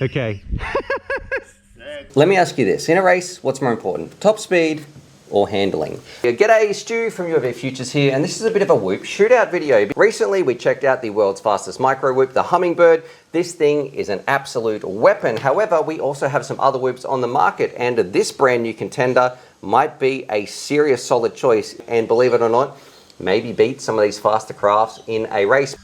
Okay. Let me ask you this. In a race, what's more important? Top speed or handling? G'day, Stu from UAVfutures here, and this is a bit of a whoop shootout video. Recently, we checked out the world's fastest micro whoop, the Hummingbird. This thing is an absolute weapon. However, we also have some other whoops on the market, and this brand new contender might be a serious solid choice, and believe it or not, maybe beat some of these faster crafts in a race.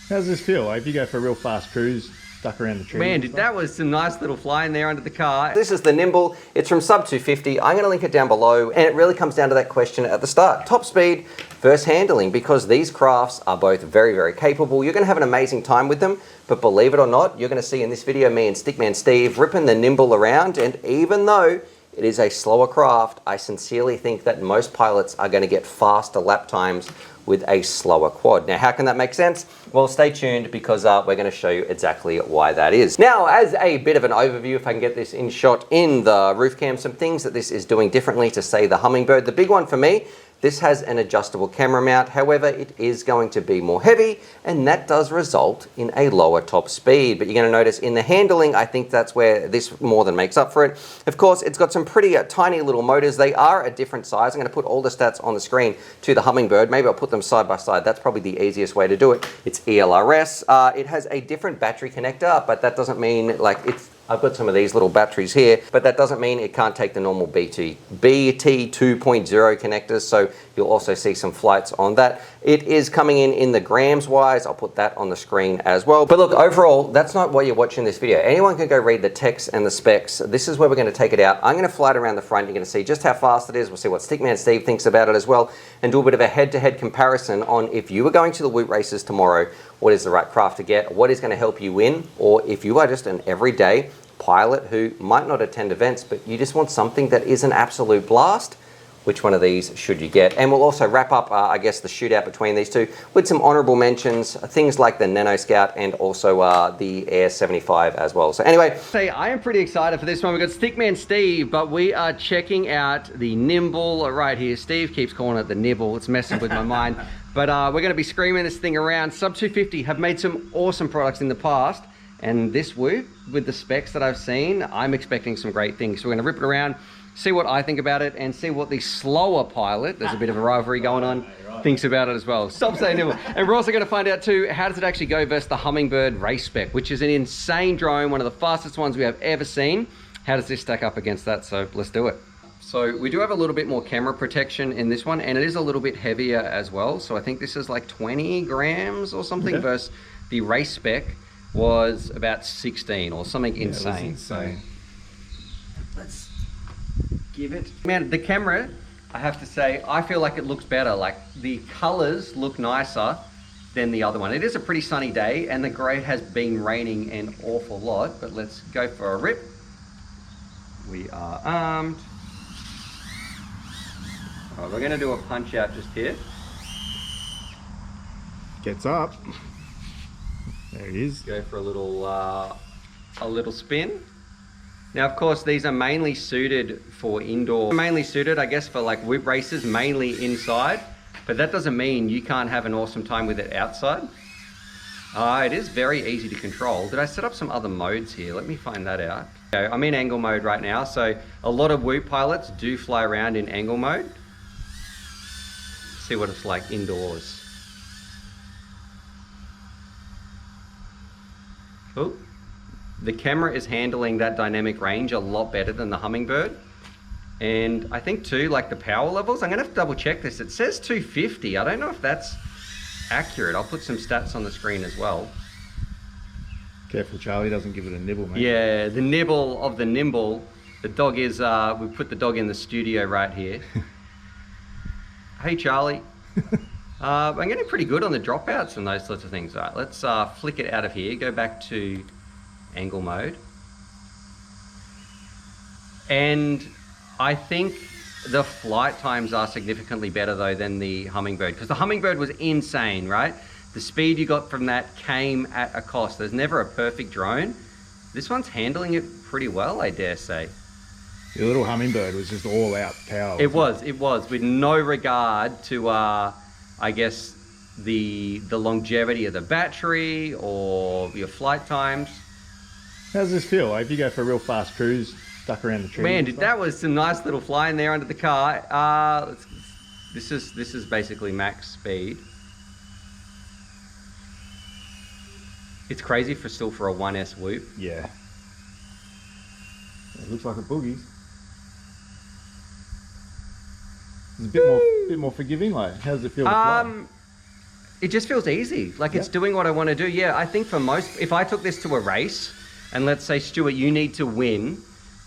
How does this feel? Like if you go for a real fast cruise, stuck around the tree. Man, dude, that was some nice little fly in there under the car. This is the Nimble. It's from sub 250. I'm going to link it down below, and it really comes down to that question at the start. Top speed versus handling, because these crafts are both very, very capable. You're going to have an amazing time with them, but believe it or not, you're going to see in this video me and Stickman Steve ripping the Nimble around, and even though it is a slower craft, I sincerely think that most pilots are going to get faster lap times with a slower quad. Now, how can that make sense? Well, stay tuned, because we're going to show you exactly why that is. Now, as a bit of an overview, if I can get this in shot in the roof cam, some things that this is doing differently to, say, the Hummingbird. The big one for me, this has an adjustable camera mount. However, it is going to be more heavy, and that does result in a lower top speed. But you're going to notice in the handling, I think that's where this more than makes up for it. Of course, it's got some pretty tiny little motors. They are a different size. I'm going to put all the stats on the screen to the Hummingbird. Maybe I'll put them side by side. That's probably the easiest way to do it. It's ELRS. It has a different battery connector, but that doesn't mean like it's... I've got some of these little batteries here, but that doesn't mean it can't take the normal BT 2.0 connectors, so you'll also see some flights on that. It is coming in the grams wise. I'll put that on the screen as well. But look, overall, that's not why you're watching this video. Anyone can go read the text and the specs. This is where we're going to take it out. I'm going to fly it around the front. You're going to see just how fast it is. We'll see what Stickman Steve thinks about it as well, and do a bit of a head-to-head comparison on if you were going to the Whoop races tomorrow, what is the right craft to get, what is going to help you win, or if you are just an everyday pilot who might not attend events, but you just want something that is an absolute blast, which one of these should you get? And we'll also wrap up, I guess, the shootout between these two with some honorable mentions, things like the nanoscout and also the Air 75 as well. So anyway. Say, I am pretty excited for this one. We've got Stickman Steve, but we are checking out the Nimble right here. Steve keeps calling it the Nibble. It's messing with my mind. But we're going to be screaming this thing around. Sub 250 have made some awesome products in the past. And this whoop, with the specs that I've seen, I'm expecting some great things. So we're going to rip it around, see what I think about it, and see what the slower pilot, there's a bit of a rivalry going on, thinks about it as well. Stop saying Nimble. And we're also going to find out too, how does it actually go versus the Hummingbird racespec, which is an insane drone, one of the fastest ones we have ever seen. How does this stack up against that? So let's do it. So we do have a little bit more camera protection in this one, and it is a little bit heavier as well. So I think this is like 20 grams or something versus the racespec was about 16 or something insane. So let's give it. Man, the camera, I have to say, I feel like it looks better. Like the colors look nicer than the other one. It is a pretty sunny day, and the grade has been raining an awful lot, but let's go for a rip. We are armed. All right, we're gonna do a punch out just here. Gets up. There it is. Go for a little spin. Now, of course, these are mainly suited for indoor. Mainly suited, I guess, for like whoop races, mainly inside. But that doesn't mean you can't have an awesome time with it outside. It is very easy to control. Did I set up some other modes here? Let me find that out. Okay, I'm in angle mode right now. So a lot of whoop pilots do fly around in angle mode. See what it's like indoors. Oh, the camera is handling that dynamic range a lot better than the Hummingbird. And I think too, like the power levels, I'm gonna have to double check this. It says 250. I don't know if that's accurate. I'll put some stats on the screen as well. Careful, Charlie doesn't give it a nibble, mate. Yeah, the nibble of the Nimble. The dog is, we put the dog in the studio right here. Hey, Charlie. I'm getting pretty good on the dropouts and those sorts of things. All right, let's flick it out of here, go back to angle mode. And I think the flight times are significantly better though than the Hummingbird, because the Hummingbird was insane, right? The speed you got from that came at a cost. There's never a perfect drone. This one's handling it pretty well, I dare say. The little Hummingbird was just all out power. It was, with no regard to, I guess, the longevity of the battery or your flight times. How's this feel? Like if you go for a real fast cruise, duck around the trees. Man, dude, that was some nice little flying there under the car. This is basically max speed. It's crazy still for a 1S whoop. Yeah. It looks like a boogie. It's a bit more forgiving. Like, how does it feel to fly? It just feels easy. Like it's doing what I want to do. Yeah, I think for most, if I took this to a race, and let's say, Stuart, you need to win,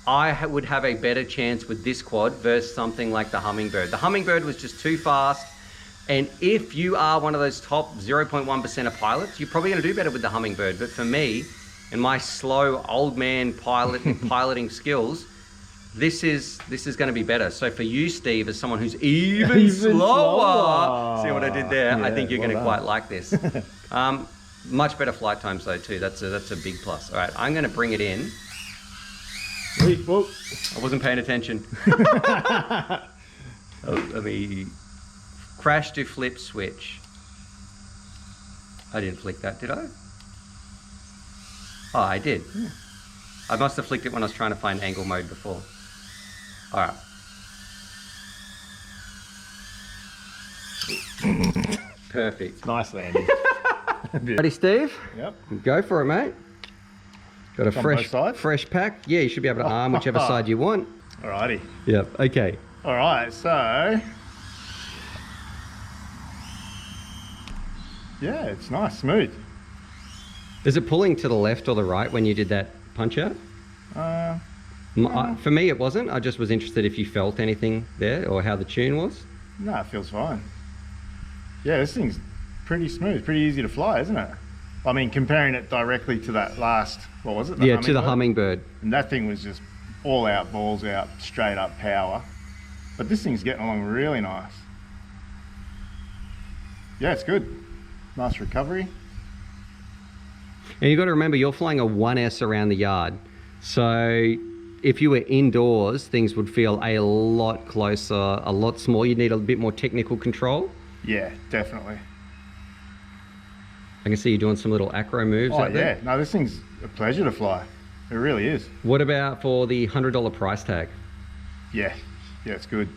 I would have a better chance with this quad versus something like the Hummingbird. The Hummingbird was just too fast. And if you are one of those top 0.1% of pilots, you're probably going to do better with the Hummingbird. But for me, and my slow old man piloting skills, this is going to be better. So for you, Steve, as someone who's even slower, see what I did there? Yeah, I think you're going to quite like this. Much better flight times though too. That's a big plus. All right, I'm going to bring it in. Whoa. I wasn't paying attention. Let me crash to flip switch. I didn't flick that, did I? Oh, I did. Yeah. I must have flicked it when I was trying to find angle mode before. All right. Perfect. Nice landing. Ready, Steve? Yep. Go for it, mate. Got a fresh pack. Yeah, you should be able to arm whichever side you want. Alrighty. Yep. Okay. All right. So. Yeah, it's nice, smooth. Is it pulling to the left or the right when you did that punch out? For me, it wasn't. I just was interested if you felt anything there or how the tune was. No, it feels fine. Yeah, this thing's pretty smooth, pretty easy to fly, isn't it? I mean, comparing it directly to that last, what was it? Yeah, to the Hummingbird. And that thing was just all out, balls out, straight up power. But this thing's getting along really nice. Yeah, it's good. Nice recovery. And you've got to remember, you're flying a 1S around the yard. So if you were indoors, things would feel a lot closer, a lot smaller. You'd need a bit more technical control. Yeah, definitely. I can see you doing some little acro moves out there. No, this thing's a pleasure to fly. It really is. What about for the $100 price tag? Yeah, it's good.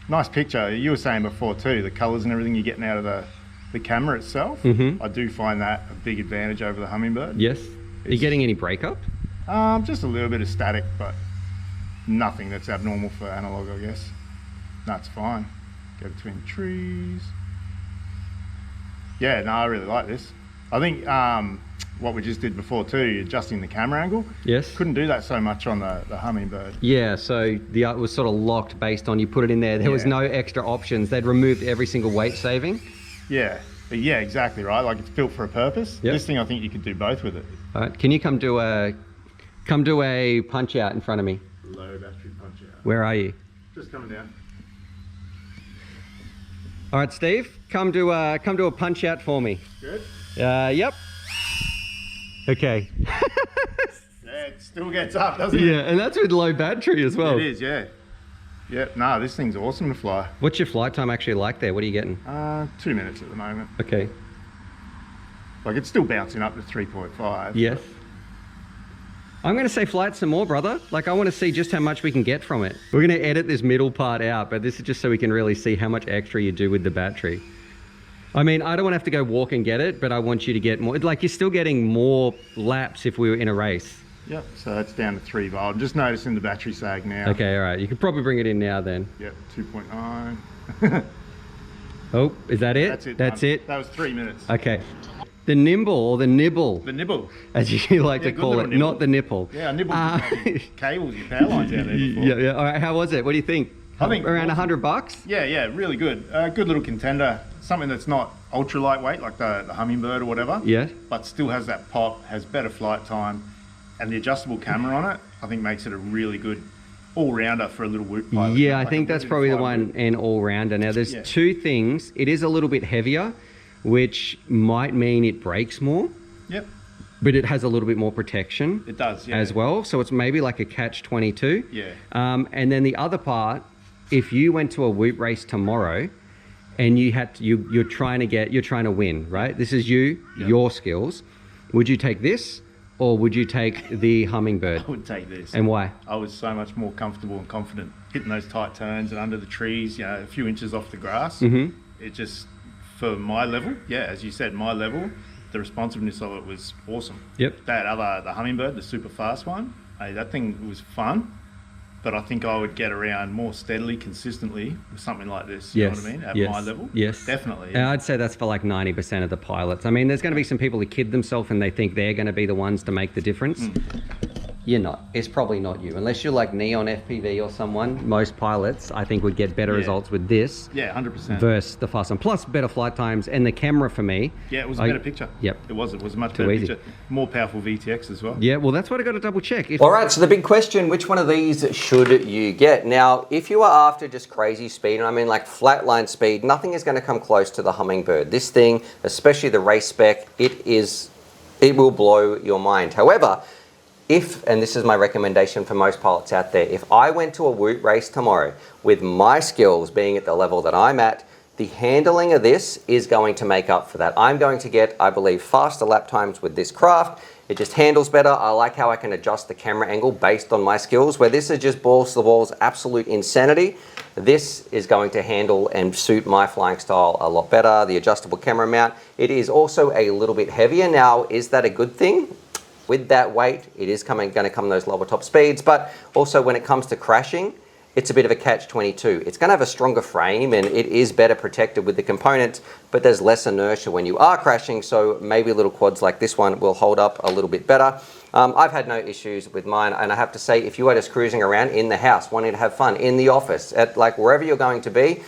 Nice picture. You were saying before too, the colors and everything you're getting out of the camera itself. Mm-hmm. I do find that a big advantage over the Hummingbird. Yes. Are you getting any breakup? Just a little bit of static, but nothing that's abnormal for analog, I guess. That's fine. Go between trees. Yeah, no, I really like this. I think what we just did before too, adjusting the camera angle. Yes. Couldn't do that so much on the Hummingbird. Yeah, so it was sort of locked based on you put it in there. There was no extra options. They'd removed every single weight saving. Yeah, exactly right. Like it's built for a purpose. Yep. This thing, I think you could do both with it. All right, can you come do a punch out in front of me? Low battery punch out. Where are you? Just coming down. All right, Steve, come do a punch out for me. Good. Yep. Okay. Yeah, it still gets up, doesn't it? Yeah, and that's with low battery as well. It is, yeah. Yep, no, this thing's awesome to fly. What's your flight time actually like there? What are you getting? 2 minutes at the moment. Okay. Like it's still bouncing up to 3.5. Yes. I'm going to say flight some more, brother. Like I want to see just how much we can get from it. We're going to edit this middle part out, but this is just so we can really see how much extra you do with the battery. I mean, I don't want to have to go walk and get it, but I want you to get more. Like you're still getting more laps if we were in a race. Yep, so that's down to 3 volt. I'm just noticing the battery sag now. Okay, all right. You could probably bring it in now then. Yep, 2.9. Oh, is that it? That's it. That's it? That was 3 minutes. Okay. The nimble or the nibble? The nibble. As you like to call it, not the nipple. Yeah, I nibbled cables, your power lines out there before. Yeah. All right, how was it? What do you think? I think around $100? Yeah, really good. Good little contender. Something that's not ultra lightweight like the Hummingbird or whatever. Yeah. But still has that pop, has better flight time. And the adjustable camera on it, I think makes it a really good all-rounder for a little whoop pilot. Yeah, I think that's probably the one, an all-rounder. Now, there's two things. It is a little bit heavier, which might mean it brakes more. Yep. But it has a little bit more protection. It does, yeah. As well. So it's maybe like a catch-22. Yeah. And then the other part, if you went to a whoop race tomorrow and you're trying to win, right? This is your skills. Would you take this or would you take the Hummingbird? I would take this. And why? I was so much more comfortable and confident hitting those tight turns and under the trees, you know, a few inches off the grass. It just, for my level, yeah, as you said, my level, the responsiveness of it was awesome. Yep. The Hummingbird, the super fast one, hey, that thing was fun. But I think I would get around more steadily, consistently with something like this. You know what I mean? At my level. Yes. Definitely. Yeah. I'd say that's for like 90% of the pilots. I mean, there's going to be some people who kid themselves and they think they're going to be the ones to make the difference. You're not. It's probably not you. Unless you're like Neon FPV or someone, most pilots, I think, would get better results with this. Yeah, 100%. Versus the fast one. Plus, better flight times and the camera for me. Yeah, it was a better picture. Yep. It was a much better picture. More powerful VTX as well. Yeah, well, that's what I got to double check. All right, so the big question, which one of these should you get? Now, if you are after just crazy speed, and I mean like flatline speed, nothing is going to come close to the Hummingbird. This thing, especially the race spec, it will blow your mind. However, and this is my recommendation for most pilots out there, if I went to a woot race tomorrow with my skills being at the level that I'm at, the handling of this is going to make up for that. I'm going to get, I believe, faster lap times with this craft. It just handles better. I like how I can adjust the camera angle based on my skills. Where this is just balls to the walls, absolute insanity, this is going to handle and suit my flying style a lot better. The adjustable camera mount, it is also a little bit heavier. Now, is that a good thing? With that weight, it is going to come those lower top speeds, but also when it comes to crashing, it's a bit of a catch-22. It's going to have a stronger frame and it is better protected with the components, but there's less inertia when you are crashing, so maybe little quads like this one will hold up a little bit better. I've had no issues with mine, and I have to say, if you are just cruising around in the house, wanting to have fun, in the office, at like wherever you're going to be,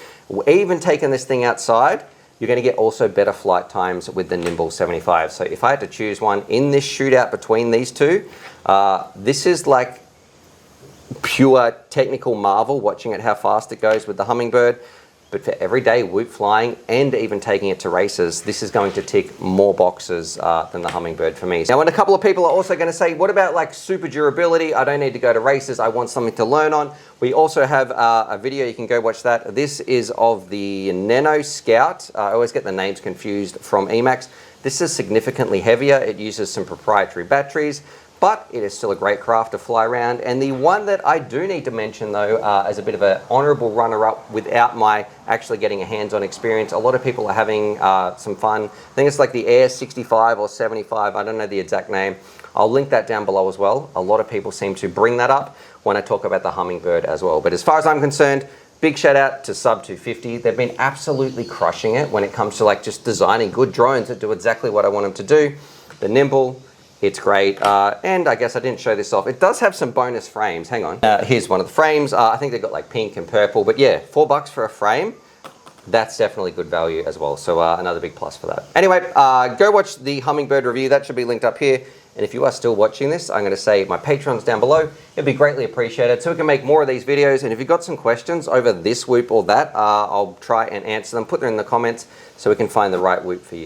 even taking this thing outside, you're going to get also better flight times with the NIMBLE65. So if I had to choose one in this shootout between these two, this is like pure technical marvel watching it how fast it goes with the Hummingbird. But for everyday woot flying and even taking it to races, this is going to tick more boxes than the Hummingbird for me. Now, and a couple of people are also going to say, what about like super durability? I don't need to go to races. I want something to learn on. We also have a video. You can go watch that. This is of the nanoscout. I always get the names confused from Emax. This is significantly heavier. It uses some proprietary batteries, but it is still a great craft to fly around. And the one that I do need to mention though, as a bit of an honorable runner-up without my actually getting a hands-on experience, a lot of people are having some fun. I think it's like the Air 65 or 75, I don't know the exact name. I'll link that down below as well. A lot of people seem to bring that up when I talk about the Hummingbird as well. But as far as I'm concerned, big shout out to Sub 250. They've been absolutely crushing it when it comes to like just designing good drones that do exactly what I want them to do. The Nimble, it's great, and I guess I didn't show this off. It does have some bonus frames. Hang on. Here's one of the frames. I think they've got like pink and purple, but yeah, $4 for a frame. That's definitely good value as well. So another big plus for that. Anyway, go watch the Hummingbird review. That should be linked up here. And if you are still watching this, I'm going to say my Patreon's down below. It'd be greatly appreciated so we can make more of these videos. And if you've got some questions over this whoop or that, I'll try and answer them. Put them in the comments so we can find the right whoop for you.